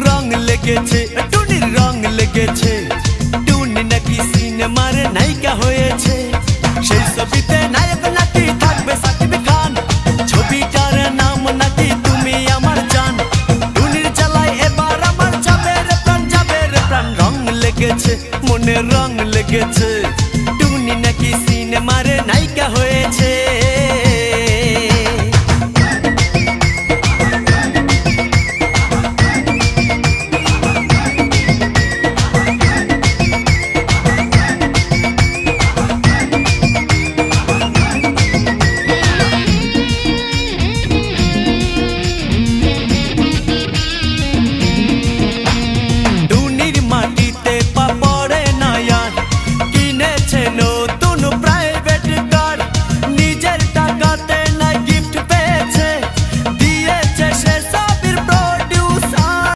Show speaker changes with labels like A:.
A: রং লেগেছে টুনির রং লেগেছে টুনি নাকি সিনেমার নায়িকা হয়েছে সেই ছবিতে নায়ক নাকি থাকবে সাকিব খান ছবিটার নাম নাকি তুমি আমার জান টুনির জ্বালায় এবার আমার যাবে রে প্রাণ রং লেগেছে মনে রং লেগেছে টুনি নাকি সিনেমার নায়িকা হয়েছে